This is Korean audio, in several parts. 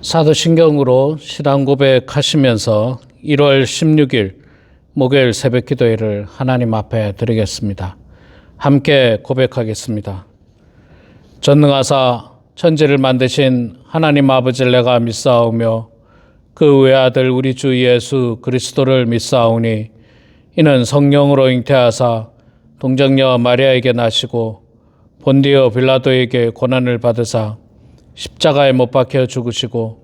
사도신경으로 신앙 고백하시면서 1월 16일 목요일 새벽 기도회를 하나님 앞에 드리겠습니다. 함께 고백하겠습니다. 전능하사 천지를 만드신 하나님 아버지를 내가 믿사오며 그 외아들 우리 주 예수 그리스도를 믿사오니 이는 성령으로 잉태하사 동정녀 마리아에게 나시고 본디오 빌라도에게 고난을 받으사 십자가에 못 박혀 죽으시고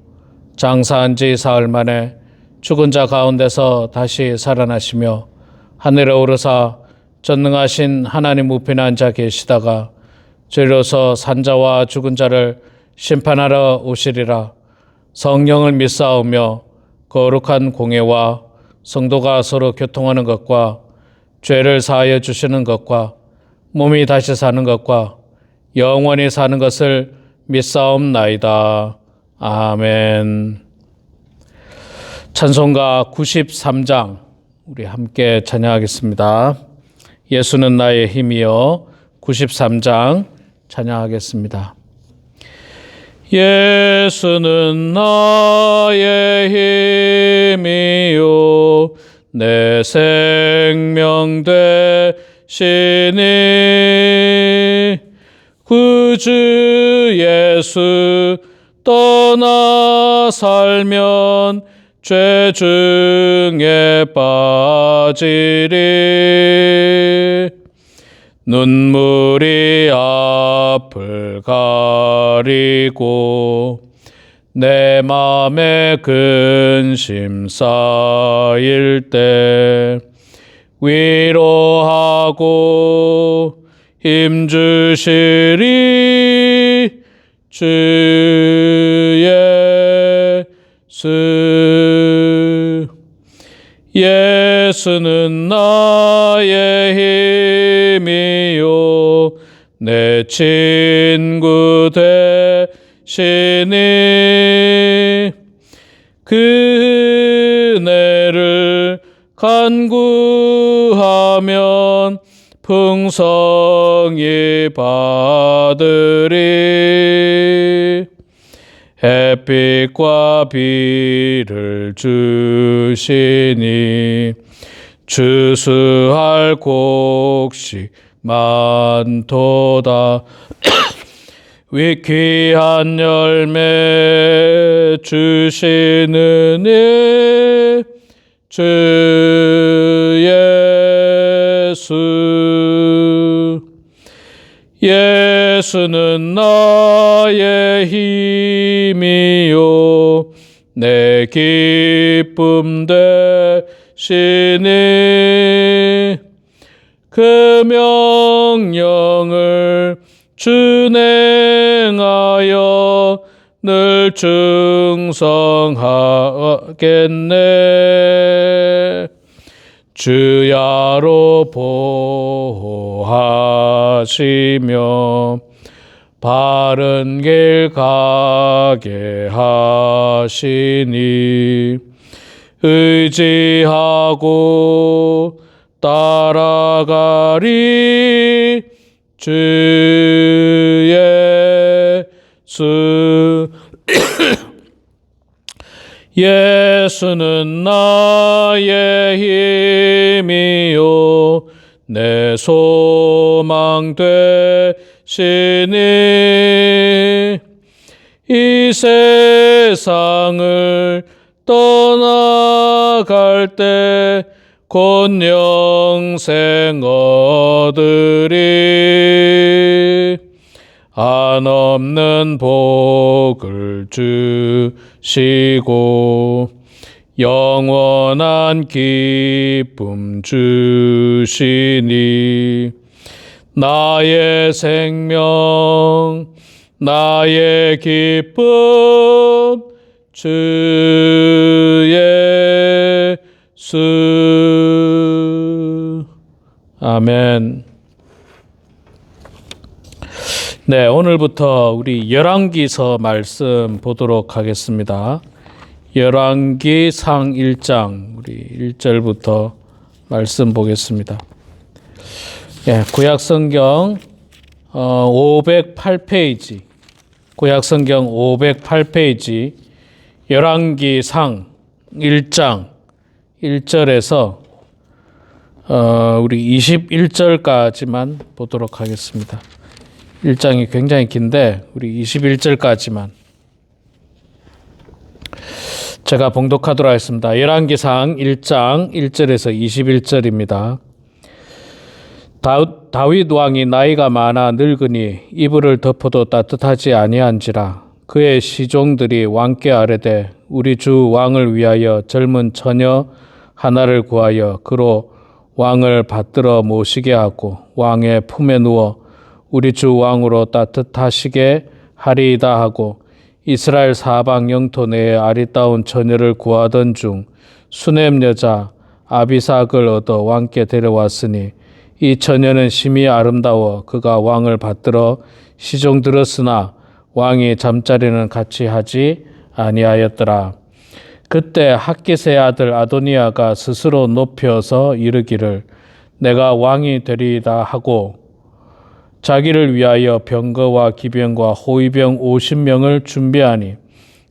장사한 지 사흘 만에 죽은 자 가운데서 다시 살아나시며 하늘에 오르사 전능하신 하나님 우편에 앉아 계시다가 저리로서 산자와 죽은 자를 심판하러 오시리라. 성령을 믿사오며 거룩한 공예와 성도가 서로 교통하는 것과 죄를 사하여 주시는 것과 몸이 다시 사는 것과 영원히 사는 것을 믿사옵나이다. 아멘. 찬송가 93장 우리 함께 찬양하겠습니다. 예수는 나의 힘이여 93장 찬양하겠습니다. 예수는 나의 힘이요 내 생명 되시니 구주 예수 떠나 살면 죄 중에 빠지리 눈물이 앞을 가리고 내 맘에 근심 쌓일 때 위로하고 힘 주시리 주 예수. 예수는 나의 힘이요 내 친구 되시니 그 은혜를 간구하면 풍성히 받으리 햇빛과 비를 주시니 추수할 곡식 많도다 위귀한 열매 주시느니 주 예수. 예수는 나의 힘이요 내 기쁨 되시니 그 명령을 준행하여 늘 충성하겠네. 주야로 보호하시며 바른 길 가게 하시니 의지하고 따라가리 주 예수. 예수는 나의 힘이요 내 소망 되시니 이 세상을 떠나갈 때 곧 영생 얻으리 한없는 복을 주시고 영원한 기쁨 주시니 나의 생명 나의 기쁨 주 예수. 아멘. 네, 오늘부터 우리 열왕기서 말씀 보도록 하겠습니다. 열왕기상 1장 우리 1절부터 말씀 보겠습니다. 예, 구약성경 508페이지 구약성경 508페이지 열왕기상 1장 1절에서 우리 21절까지만 보도록 하겠습니다. 1장이 굉장히 긴데 우리 21절까지만 제가 봉독하도록 하겠습니다. 열왕기상 1장 1절에서 21절입니다. 다윗 왕이 나이가 많아 늙으니 이불을 덮어도 따뜻하지 아니한지라. 그의 시종들이 왕께 아뢰되 우리 주 왕을 위하여 젊은 처녀 하나를 구하여 그로 왕을 받들어 모시게 하고 왕의 품에 누워 우리 주 왕으로 따뜻하시게 하리이다 하고 이스라엘 사방 영토 내에 아리따운 처녀를 구하던 중 수넴 여자 아비삭을 얻어 왕께 데려왔으니 이 처녀는 심히 아름다워 그가 왕을 받들어 시종 들었으나 왕이 잠자리는 같이 하지 아니하였더라. 그때 핫깃의 아들 아도니아가 스스로 높여서 이르기를 내가 왕이 되리이다 하고 자기를 위하여 병거와 기병과 호위병 50명을 준비하니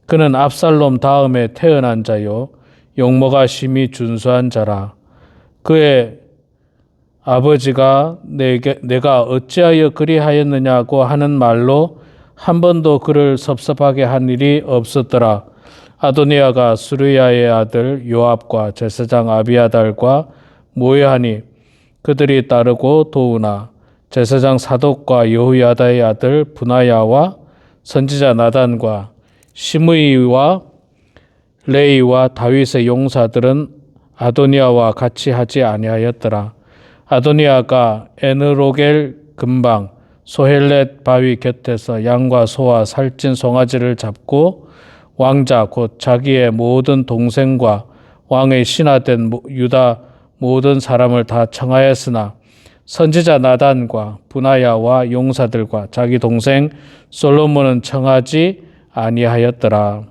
그는 압살롬 다음에 태어난 자요 용모가 심히 준수한 자라. 그의 아버지가 내가 어찌하여 그리하였느냐고 하는 말로 한 번도 그를 섭섭하게 한 일이 없었더라. 아도니아가 수르야의 아들 요압과 제사장 아비아달과 모여하니 그들이 따르고 도우나 제사장 사독과 여호야다의 아들 분하야와 선지자 나단과 시므이와 레이와 다윗의 용사들은 아도니아와 같이 하지 아니하였더라. 아도니아가 에느로겔 근방 소헬렛 바위 곁에서 양과 소와 살찐 송아지를 잡고 왕자 곧 자기의 모든 동생과 왕의 신하된 유다 모든 사람을 다 청하였으나 선지자 나단과 분하야와 용사들과 자기 동생 솔로몬은 청하지 아니하였더라.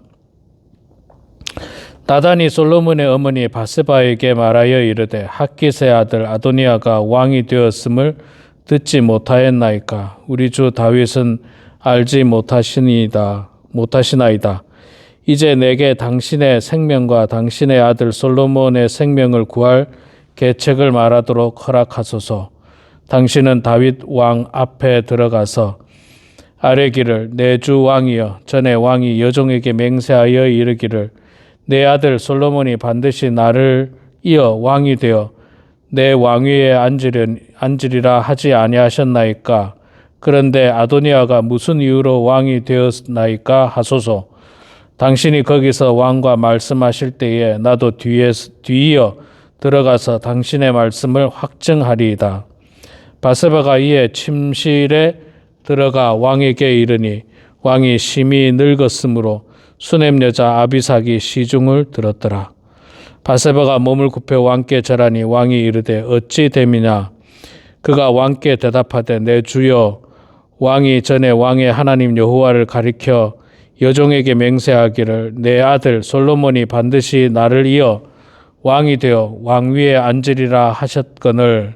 나단이 솔로몬의 어머니 바세바에게 말하여 이르되 핫깃의 아들 아도니아가 왕이 되었음을 듣지 못하였나이까. 우리 주 다윗은 알지 못하시나이다. 이제 내게 당신의 생명과 당신의 아들 솔로몬의 생명을 구할 계책을 말하도록 허락하소서. 당신은 다윗 왕 앞에 들어가서 아뢰기를 내 주 왕이여 전에 왕이 여종에게 맹세하여 이르기를 내 아들 솔로몬이 반드시 나를 이어 왕이 되어 내 왕위에 앉으리라 하지 아니하셨나이까. 그런데 아도니아가 무슨 이유로 왕이 되었나이까 하소서. 당신이 거기서 왕과 말씀하실 때에 나도 뒤이어 들어가서 당신의 말씀을 확증하리이다. 바세바가 이에 침실에 들어가 왕에게 이르니 왕이 심히 늙었으므로 수넴 여자 아비삭이 시중을 들었더라. 바세바가 몸을 굽혀 왕께 절하니 왕이 이르되 어찌 됨이냐. 그가 왕께 대답하되 내 주여 왕이 전에 왕의 하나님 여호와를 가리켜 여종에게 맹세하기를 내 아들 솔로몬이 반드시 나를 이어 왕이 되어 왕위에 앉으리라 하셨거늘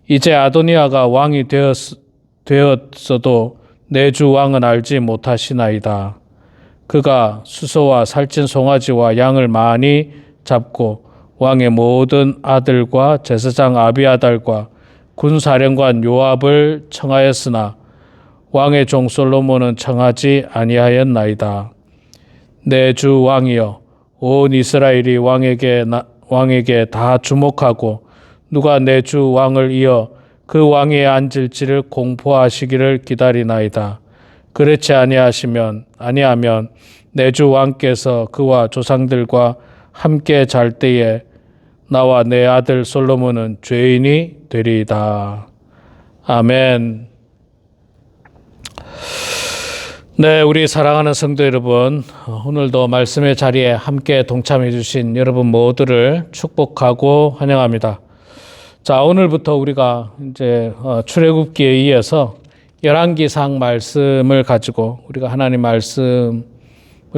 이제 아도니아가 왕이 되었어도 내 주 왕은 알지 못하시나이다. 그가 수소와 살찐 송아지와 양을 많이 잡고 왕의 모든 아들과 제사장 아비아달과 군사령관 요압을 청하였으나 왕의 종 솔로몬은 청하지 아니하였나이다. 내 주 왕이여 온 이스라엘이 왕에게 다 주목하고 누가 내 주 왕을 이어 그 왕위에 앉을지를 공포하시기를 기다리나이다. 그렇지 아니하면 내 주 왕께서 그와 조상들과 함께 잘 때에 나와 내 아들 솔로몬은 죄인이 되리이다. 아멘. 네, 우리 사랑하는 성도 여러분, 오늘도 말씀의 자리에 함께 동참해 주신 여러분 모두를 축복하고 환영합니다. 자, 오늘부터 우리가 이제 출애굽기에 이어서 열왕기상 말씀을 가지고 우리가 하나님 말씀을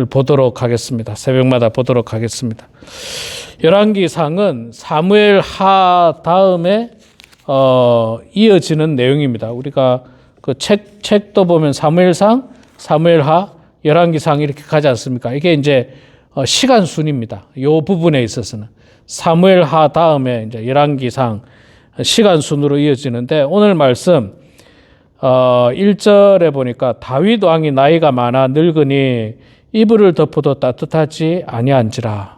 보도록 하겠습니다. 새벽마다 보도록 하겠습니다. 열왕기상은 사무엘 하 다음에 이어지는 내용입니다. 우리가 그 책도 보면 사무엘상, 사무엘하, 열왕기상 이렇게 가지 않습니까? 이게 이제 시간 순입니다. 이 부분에 있어서는 사무엘 하 다음에 이제 열왕기상 시간 순으로 이어지는데, 오늘 말씀 1절에 보니까 다윗 왕이 나이가 많아 늙으니 이불을 덮어도 따뜻하지 아니한지라.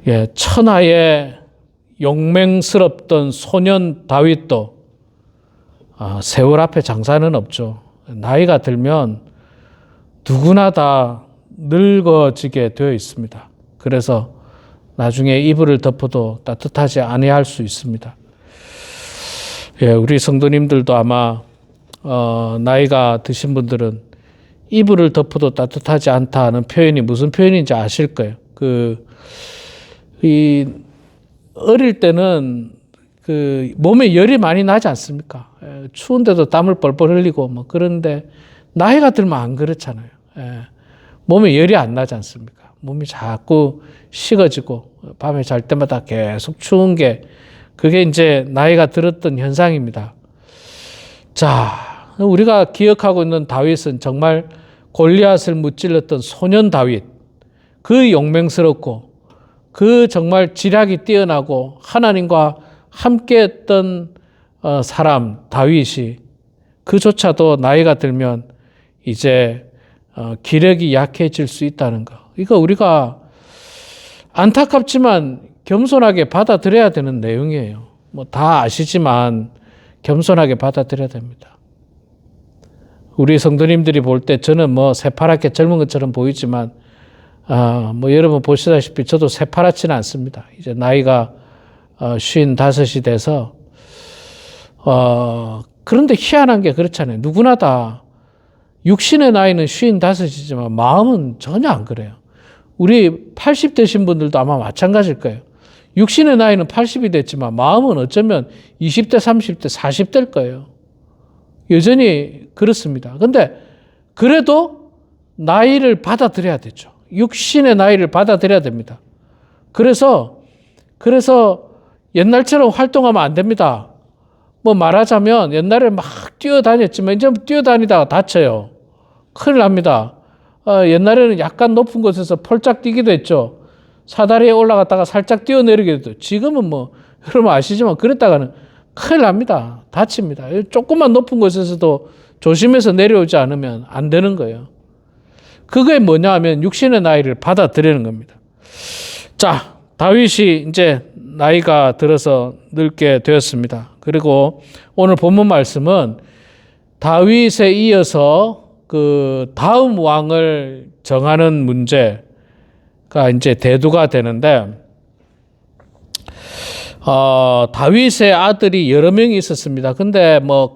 예, 천하의 용맹스럽던 소년 다윗도 세월 앞에 장사는 없죠. 나이가 들면 누구나 다 늙어지게 되어 있습니다. 그래서 나중에 이불을 덮어도 따뜻하지 아니할 수 있습니다. 예, 우리 성도님들도 아마 나이가 드신 분들은 이불을 덮어도 따뜻하지 않다 하는 표현이 무슨 표현인지 아실 거예요. 어릴 때는 몸에 열이 많이 나지 않습니까? 예, 추운데도 땀을 뻘뻘 흘리고 뭐 그런데 나이가 들면 안 그렇잖아요. 예, 몸에 열이 안 나지 않습니까? 몸이 자꾸 식어지고 밤에 잘 때마다 계속 추운 게, 그게 이제 나이가 들었던 현상입니다. 자, 우리가 기억하고 있는 다윗은 정말 골리앗을 무찔렀던 소년 다윗, 그 용맹스럽고 그 정말 지략이 뛰어나고 하나님과 함께했던 사람 다윗이, 그조차도 나이가 들면 이제 기력이 약해질 수 있다는 거, 이거 우리가 안타깝지만 겸손하게 받아들여야 되는 내용이에요. 뭐 다 아시지만 겸손하게 받아들여야 됩니다. 우리 성도님들이 볼 때 저는 뭐 새파랗게 젊은 것처럼 보이지만 뭐 여러분 보시다시피 저도 새파랗지는 않습니다. 이제 나이가 55이 돼서 그런데 희한한 게 그렇잖아요. 누구나 다 육신의 나이는 55이지만 마음은 전혀 안 그래요. 우리 80 되신 분들도 아마 마찬가지일 거예요. 육신의 나이는 80이 됐지만 마음은 어쩌면 20대, 30대, 40대일 거예요. 여전히 그렇습니다. 근데 그래도 나이를 받아들여야 되죠. 육신의 나이를 받아들여야 됩니다. 그래서 옛날처럼 활동하면 안 됩니다. 뭐 말하자면 옛날에 막 뛰어다녔지만 이제 뛰어다니다가 다쳐요. 큰일 납니다. 옛날에는 약간 높은 곳에서 폴짝 뛰기도 했죠. 사다리에 올라갔다가 살짝 뛰어내리기도 했죠. 지금은 뭐 여러분 아시지만 그랬다가는 큰일 납니다. 다칩니다. 조금만 높은 곳에서도 조심해서 내려오지 않으면 안 되는 거예요. 그게 뭐냐 하면 육신의 나이를 받아들이는 겁니다. 자, 다윗이 이제 나이가 들어서 늙게 되었습니다. 그리고 오늘 본문 말씀은 다윗에 이어서 그 다음 왕을 정하는 문제가 이제 대두가 되는데, 다윗의 아들이 여러 명이 있었습니다. 근데 뭐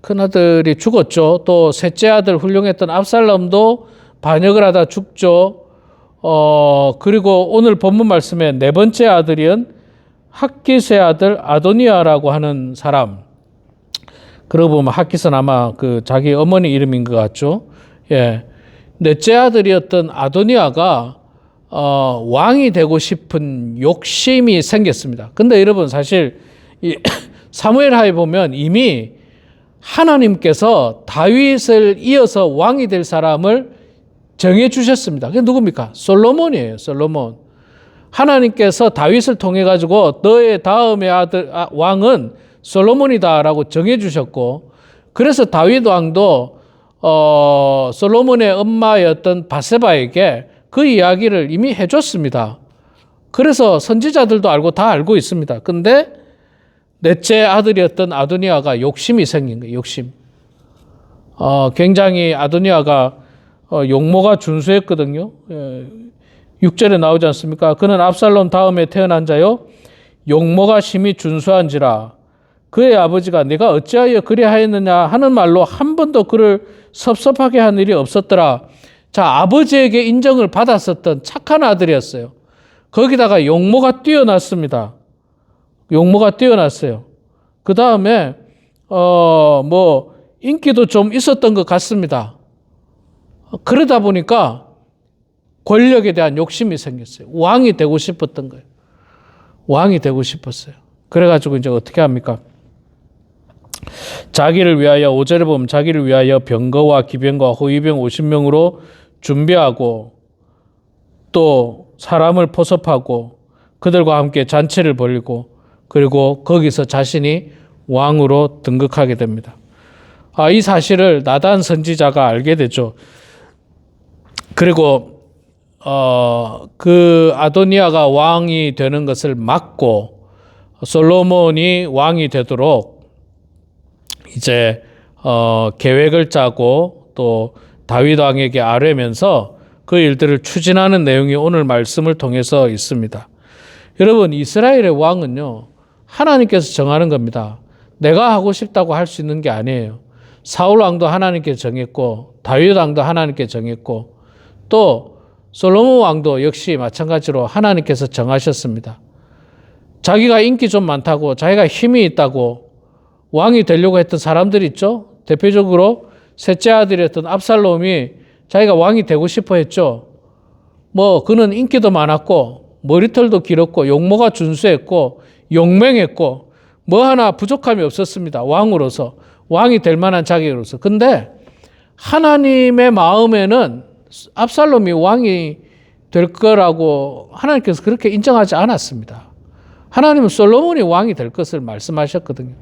큰아들이 죽었죠. 또 셋째 아들 훌륭했던 압살롬도 반역을 하다 죽죠. 그리고 오늘 본문 말씀에 네 번째 아들인 핫깃의 아들 아도니아라고 하는 사람. 그러고 보면 핫깃은 아마 그 자기 어머니 이름인 것 같죠. 예. 넷째 아들이었던 아도니아가 왕이 되고 싶은 욕심이 생겼습니다. 근데 여러분 사실 이 사무엘하에 보면 이미 하나님께서 다윗을 이어서 왕이 될 사람을 정해 주셨습니다. 그게 누굽니까? 솔로몬이에요. 솔로몬. 하나님께서 다윗을 통해 가지고 너의 다음의 아들 왕은 솔로몬이다라고 정해 주셨고, 그래서 다윗 왕도 솔로몬의 엄마였던 바세바에게 그 이야기를 이미 해줬습니다. 그래서 선지자들도 다 알고 있습니다. 근데 넷째 아들이었던 아도니아가 욕심이 생긴 거예요. 욕심. 굉장히 아도니아가 용모가 준수했거든요. 6절에 나오지 않습니까? 그는 압살롬 다음에 태어난 자요 용모가 심히 준수한지라 그의 아버지가 네가 어찌하여 그리하였느냐 하는 말로 한 번도 그를 섭섭하게 한 일이 없었더라. 자, 아버지에게 인정을 받았었던 착한 아들이었어요. 거기다가 용모가 뛰어났습니다. 용모가 뛰어났어요. 그 다음에 뭐 인기도 좀 있었던 것 같습니다. 그러다 보니까 권력에 대한 욕심이 생겼어요. 왕이 되고 싶었던 거예요. 왕이 되고 싶었어요. 그래가지고 이제 어떻게 합니까? 자기를 위하여 5절에 보면 자기를 위하여 병거와 기병과 호위병 50명으로 준비하고 또 사람을 포섭하고 그들과 함께 잔치를 벌이고 그리고 거기서 자신이 왕으로 등극하게 됩니다. 이 사실을 나단 선지자가 알게 되죠. 그리고 그 아도니아가 왕이 되는 것을 막고 솔로몬이 왕이 되도록 이제 계획을 짜고 또 다윗 왕에게 아뢰면서 그 일들을 추진하는 내용이 오늘 말씀을 통해서 있습니다. 여러분, 이스라엘의 왕은요, 하나님께서 정하는 겁니다. 내가 하고 싶다고 할 수 있는 게 아니에요. 사울 왕도 하나님께 정했고 다윗 왕도 하나님께 정했고 또 솔로몬 왕도 역시 마찬가지로 하나님께서 정하셨습니다. 자기가 인기 좀 많다고 자기가 힘이 있다고 왕이 되려고 했던 사람들 있죠. 대표적으로 셋째 아들이었던 압살롬이 자기가 왕이 되고 싶어 했죠. 그는 인기도 많았고 머리털도 길었고 용모가 준수했고 용맹했고 하나 부족함이 없었습니다. 왕으로서 왕이 될 만한 자격으로서. 근데 하나님의 마음에는 압살롬이 왕이 될 거라고 하나님께서 그렇게 인정하지 않았습니다. 하나님은 솔로몬이 왕이 될 것을 말씀하셨거든요.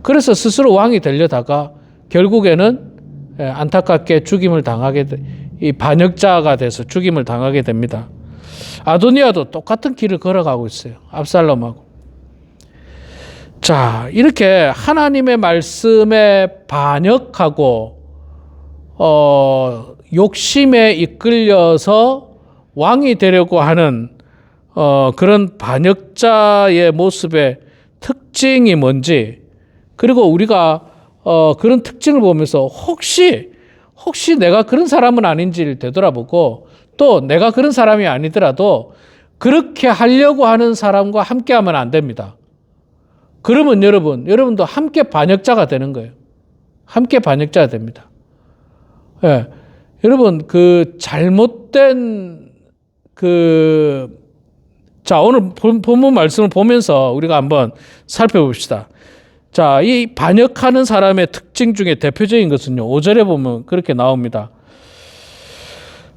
그래서 스스로 왕이 되려다가 결국에는 안타깝게 죽임을 당하게 이 반역자가 돼서 죽임을 당하게 됩니다. 아도니아도 똑같은 길을 걸어가고 있어요. 압살롬하고. 자, 이렇게 하나님의 말씀에 반역하고 욕심에 이끌려서 왕이 되려고 하는 그런 반역자의 모습의 특징이 뭔지, 그리고 우리가 그런 특징을 보면서 혹시 내가 그런 사람은 아닌지를 되돌아보고 또 내가 그런 사람이 아니더라도 그렇게 하려고 하는 사람과 함께하면 안 됩니다. 그러면 여러분도 함께 반역자가 되는 거예요. 함께 반역자가 됩니다. 예. 여러분, 잘못된 자, 오늘 본문 말씀을 보면서 우리가 한번 살펴봅시다. 자, 이 반역하는 사람의 특징 중에 대표적인 것은요, 5절에 보면 그렇게 나옵니다.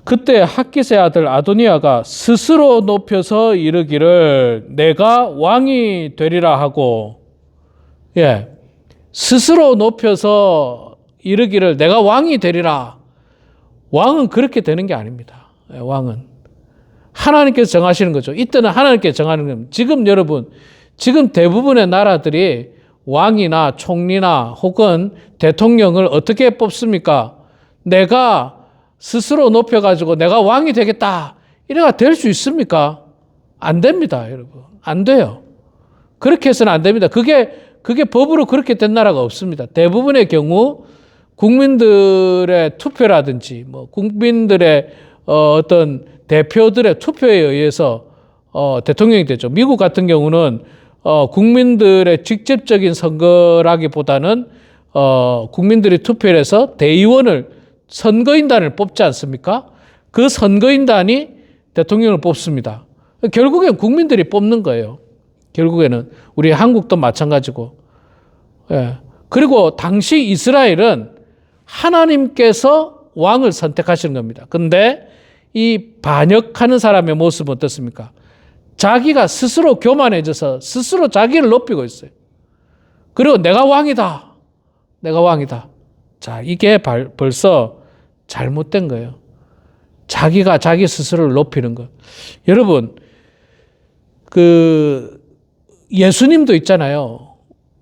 그때 핫깃의 아들 아도니아가 스스로 높여서 이르기를 내가 왕이 되리라 하고, 스스로 높여서 이르기를 내가 왕이 되리라. 왕은 그렇게 되는 게 아닙니다. 왕은 하나님께서 정하시는 거죠. 이때는 하나님께서 정하는 겁니다. 지금 대부분의 나라들이 왕이나 총리나 혹은 대통령을 어떻게 뽑습니까? 내가 스스로 높여가지고 내가 왕이 되겠다. 이래가 될 수 있습니까? 안 됩니다, 여러분. 안 돼요. 그렇게 해서는 안 됩니다. 그게 법으로 그렇게 된 나라가 없습니다. 대부분의 경우 국민들의 투표라든지 국민들의 어떤 대표들의 투표에 의해서 대통령이 되죠. 미국 같은 경우는 국민들의 직접적인 선거라기보다는 국민들이 투표를 해서 대의원을 선거인단을 뽑지 않습니까? 그 선거인단이 대통령을 뽑습니다. 결국엔 국민들이 뽑는 거예요. 결국에는 우리 한국도 마찬가지고. 그리고 당시 이스라엘은 하나님께서 왕을 선택하시는 겁니다. 근데 이 반역하는 사람의 모습은 어떻습니까? 자기가 스스로 교만해져서 스스로 자기를 높이고 있어요. 그리고 내가 왕이다. 내가 왕이다. 자, 이게 벌써 잘못된 거예요. 자기가 자기 스스로를 높이는 것. 여러분, 예수님도 있잖아요.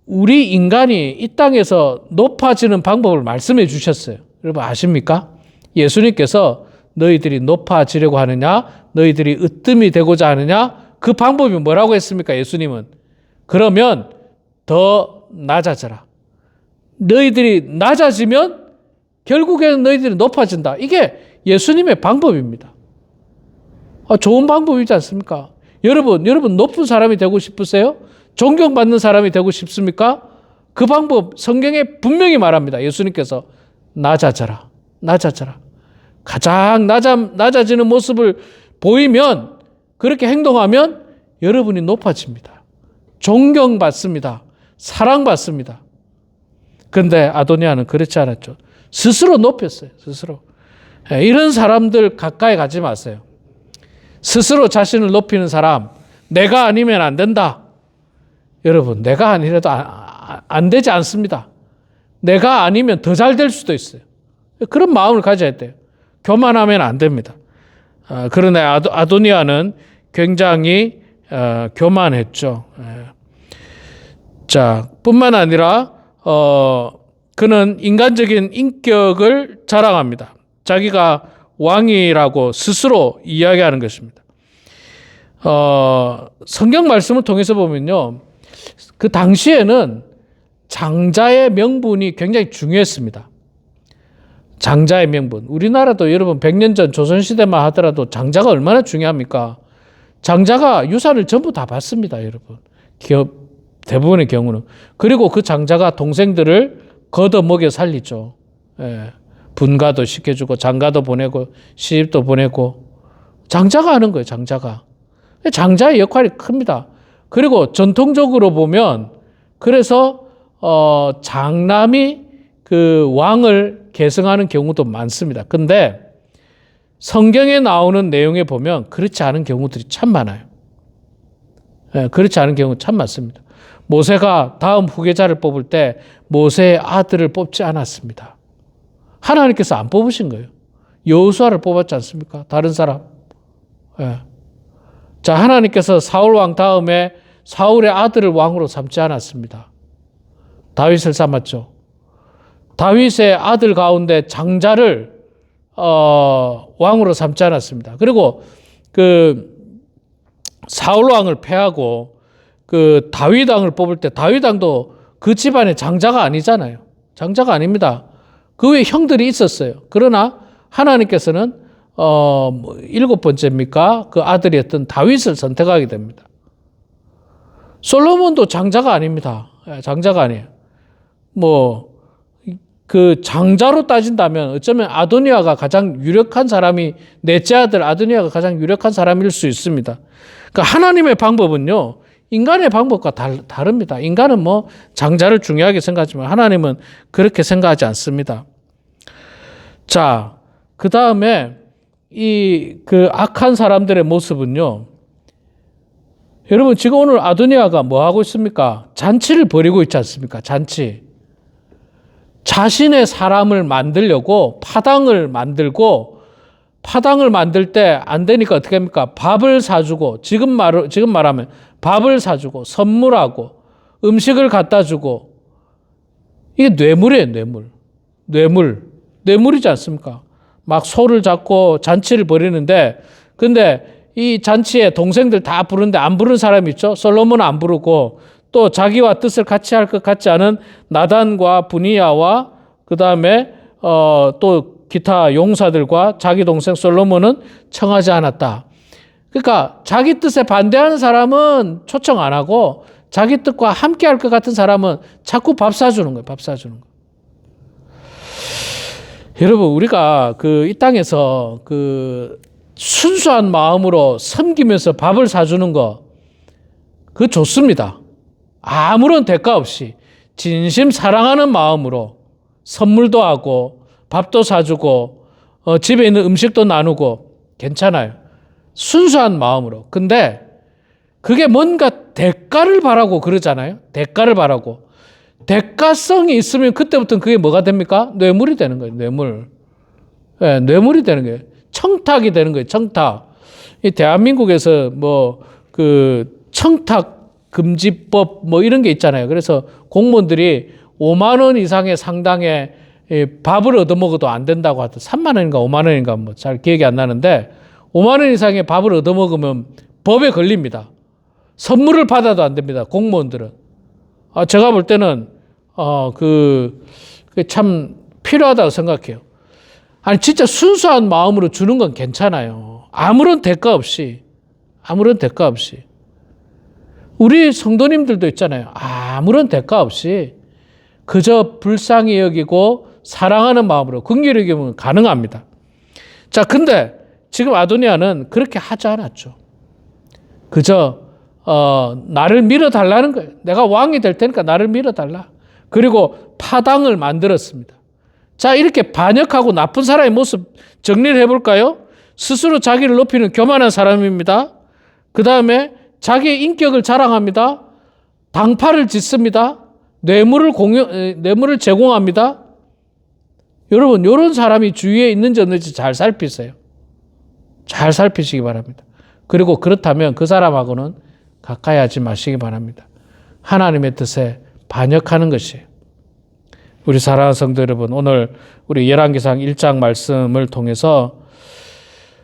우리 인간이 이 땅에서 높아지는 방법을 말씀해 주셨어요. 여러분 아십니까? 예수님께서 너희들이 높아지려고 하느냐? 너희들이 으뜸이 되고자 하느냐? 그 방법이 뭐라고 했습니까? 예수님은. 그러면 더 낮아져라. 너희들이 낮아지면 결국에는 너희들이 높아진다. 이게 예수님의 방법입니다. 좋은 방법이지 않습니까? 여러분 높은 사람이 되고 싶으세요? 존경받는 사람이 되고 싶습니까? 그 방법 성경에 분명히 말합니다. 예수님께서 낮아져라. 낮아져라. 가장 낮아지는 모습을 보이면 그렇게 행동하면 여러분이 높아집니다. 존경받습니다. 사랑받습니다. 근데 아도니아는 그렇지 않았죠. 스스로 높였어요. 스스로. 이런 사람들 가까이 가지 마세요. 스스로 자신을 높이는 사람, 내가 아니면 안 된다. 여러분, 내가 아니라도 안 되지 않습니다. 내가 아니면 더 잘 될 수도 있어요. 그런 마음을 가져야 돼요. 교만하면 안 됩니다. 그러나 아도니아는 굉장히 교만했죠. 자, 뿐만 아니라 그는 인간적인 인격을 자랑합니다. 자기가 왕이라고 스스로 이야기하는 것입니다. 성경 말씀을 통해서 보면요, 그 당시에는 장자의 명분이 굉장히 중요했습니다. 장자의 명분. 우리나라도 여러분 100년 전 조선시대만 하더라도 장자가 얼마나 중요합니까? 장자가 유산을 전부 다 받습니다, 여러분. 기업 대부분의 경우는. 그리고 그 장자가 동생들을 걷어먹여 살리죠. 예. 분가도 시켜주고 장가도 보내고 시집도 보내고 장자가 하는 거예요, 장자가. 장자의 역할이 큽니다. 그리고 전통적으로 보면 그래서 장남이 그 왕을 계승하는 경우도 많습니다. 근데 성경에 나오는 내용에 보면 그렇지 않은 경우들이 참 많아요. 예, 그렇지 않은 경우 참 많습니다. 모세가 다음 후계자를 뽑을 때 모세의 아들을 뽑지 않았습니다. 하나님께서 안 뽑으신 거예요. 여호수아를 뽑았지 않습니까? 다른 사람. 예. 자, 하나님께서 사울 왕 다음에 사울의 아들을 왕으로 삼지 않았습니다. 다윗을 삼았죠. 다윗의 아들 가운데 장자를 왕으로 삼지 않았습니다. 그리고 그 사울 왕을 패하고 그 다윗 왕을 뽑을 때 다윗 왕도 그 집안의 장자가 아니잖아요. 장자가 아닙니다. 그 외에 형들이 있었어요. 그러나 하나님께서는 7번째입니까? 그 아들이었던 다윗을 선택하게 됩니다. 솔로몬도 장자가 아닙니다. 장자가 아니에요. 그 장자로 따진다면 어쩌면 아도니아가 가장 유력한 사람이, 넷째 아들 아도니아가 가장 유력한 사람일 수 있습니다. 그러니까 하나님의 방법은요, 인간의 방법과 다릅니다. 인간은 장자를 중요하게 생각하지만 하나님은 그렇게 생각하지 않습니다. 자, 그 다음에 그 악한 사람들의 모습은요, 여러분 지금 오늘 아도니아가 뭐 하고 있습니까? 잔치를 벌이고 있지 않습니까? 잔치. 자신의 사람을 만들려고 파당을 만들고, 파당을 만들 때 안 되니까 어떻게 합니까? 밥을 사주고, 지금 말하면 밥을 사주고, 선물하고, 음식을 갖다 주고, 이게 뇌물이에요, 뇌물이지 않습니까? 막 소를 잡고 잔치를 벌이는데, 근데 이 잔치에 동생들 다 부르는데 안 부르는 사람이 있죠? 솔로몬은 안 부르고, 또 자기와 뜻을 같이 할 것 같지 않은 나단과 분이야와 그 다음에 또 기타 용사들과 자기 동생 솔로몬은 청하지 않았다. 그러니까 자기 뜻에 반대하는 사람은 초청 안 하고 자기 뜻과 함께 할 것 같은 사람은 자꾸 밥 사주는 거예요. 밥 사주는 거. 여러분, 우리가 이 땅에서 순수한 마음으로 섬기면서 밥을 사주는 거, 그거 좋습니다. 아무런 대가 없이 진심 사랑하는 마음으로 선물도 하고 밥도 사주고 집에 있는 음식도 나누고 괜찮아요. 순수한 마음으로. 근데 그게 뭔가 대가를 바라고 그러잖아요. 대가를 바라고. 대가성이 있으면 그때부터는 그게 뭐가 됩니까? 뇌물이 되는 거예요. 뇌물. 네, 뇌물이 되는 거예요. 청탁이 되는 거예요. 청탁. 이 대한민국에서 청탁 금지법 이런 게 있잖아요. 그래서 공무원들이 5만 원 이상의 상당의 밥을 얻어먹어도 안 된다고 하더라고요. 3만 원인가 5만 원인가 잘 기억이 안 나는데 5만 원 이상의 밥을 얻어먹으면 법에 걸립니다. 선물을 받아도 안 됩니다. 공무원들은. 제가 볼 때는 참 필요하다고 생각해요. 아니 진짜 순수한 마음으로 주는 건 괜찮아요. 아무런 대가 없이. 우리 성도님들도 있잖아요. 아무런 대가 없이 그저 불쌍히 여기고 사랑하는 마음으로 긍휼히 여기면 가능합니다. 자, 근데 지금 아도니아는 그렇게 하지 않았죠. 그저 나를 밀어달라는 거예요. 내가 왕이 될 테니까 나를 밀어달라. 그리고 파당을 만들었습니다. 자, 이렇게 반역하고 나쁜 사람의 모습 정리를 해볼까요? 스스로 자기를 높이는 교만한 사람입니다. 그 다음에 자기의 인격을 자랑합니다. 당파를 짓습니다. 뇌물을 제공합니다. 여러분, 이런 사람이 주위에 있는지 없는지 잘 살피세요. 잘 살피시기 바랍니다. 그리고 그렇다면 그 사람하고는 가까이 하지 마시기 바랍니다. 하나님의 뜻에 반역하는 것이에요. 우리 사랑하는 성도 여러분, 오늘 우리 열왕기상 1장 말씀을 통해서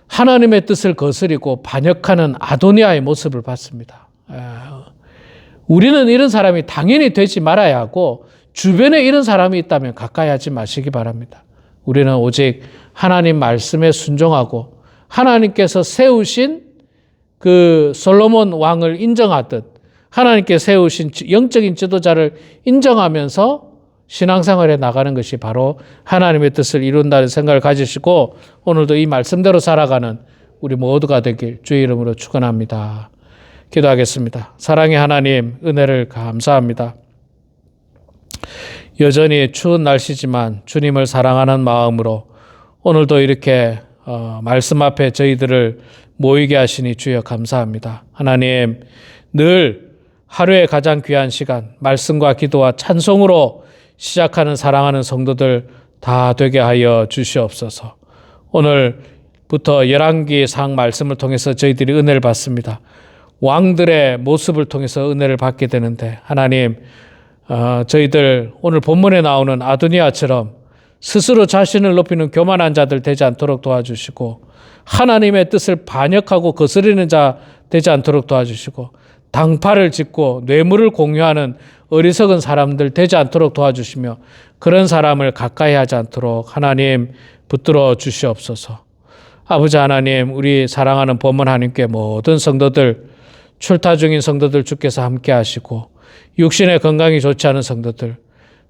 하나님의 뜻을 거스리고 반역하는 아도니아의 모습을 봤습니다. 우리는 이런 사람이 당연히 되지 말아야 하고 주변에 이런 사람이 있다면 가까이 하지 마시기 바랍니다. 우리는 오직 하나님 말씀에 순종하고 하나님께서 세우신 그 솔로몬 왕을 인정하듯 하나님께 세우신 영적인 지도자를 인정하면서 신앙생활에 나가는 것이 바로 하나님의 뜻을 이룬다는 생각을 가지시고 오늘도 이 말씀대로 살아가는 우리 모두가 되길 주의 이름으로 축원합니다. 기도하겠습니다. 사랑의 하나님, 은혜를 감사합니다. 여전히 추운 날씨지만 주님을 사랑하는 마음으로 오늘도 이렇게 말씀 앞에 저희들을 모이게 하시니 주여 감사합니다. 하나님, 늘 하루의 가장 귀한 시간 말씀과 기도와 찬송으로 시작하는 사랑하는 성도들 다 되게 하여 주시옵소서. 오늘부터 열왕기상 말씀을 통해서 저희들이 은혜를 받습니다. 왕들의 모습을 통해서 은혜를 받게 되는데 하나님, 저희들 오늘 본문에 나오는 아도니아처럼 스스로 자신을 높이는 교만한 자들 되지 않도록 도와주시고 하나님의 뜻을 반역하고 거스르는 자 되지 않도록 도와주시고 당파를 짓고 뇌물을 공유하는 어리석은 사람들 되지 않도록 도와주시며 그런 사람을 가까이 하지 않도록 하나님 붙들어 주시옵소서. 아버지 하나님, 우리 사랑하는 범은 하나님께 모든 성도들, 출타 중인 성도들 주께서 함께 하시고 육신의 건강이 좋지 않은 성도들,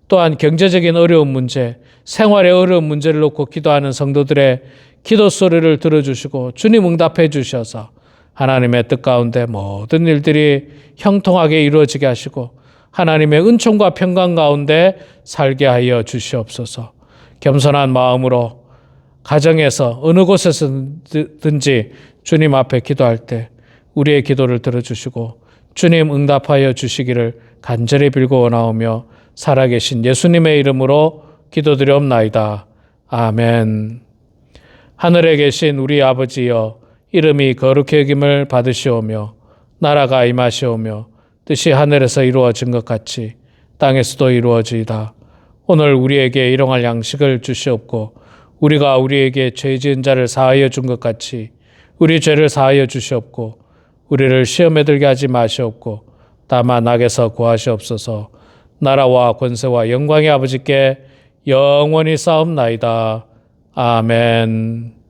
또한 경제적인 어려운 문제, 생활의 어려운 문제를 놓고 기도하는 성도들의 기도 소리를 들어주시고 주님 응답해 주셔서 하나님의 뜻 가운데 모든 일들이 형통하게 이루어지게 하시고 하나님의 은총과 평강 가운데 살게 하여 주시옵소서. 겸손한 마음으로 가정에서 어느 곳에서든지 주님 앞에 기도할 때 우리의 기도를 들어주시고 주님 응답하여 주시기를 간절히 빌고 원하오며 살아계신 예수님의 이름으로 기도드리옵나이다. 아멘. 하늘에 계신 우리 아버지여, 이름이 거룩히 여김을 받으시오며 나라가 임하시오며 뜻이 하늘에서 이루어진 것 같이 땅에서도 이루어지이다. 오늘 우리에게 일용할 양식을 주시옵고 우리가 우리에게 죄 지은 자를 사하여 준 것 같이 우리 죄를 사하여 주시옵고 우리를 시험에 들게 하지 마시옵고 다만 악에서 구하시옵소서. 나라와 권세와 영광의 아버지께 영원히 싸움나이다. 아멘.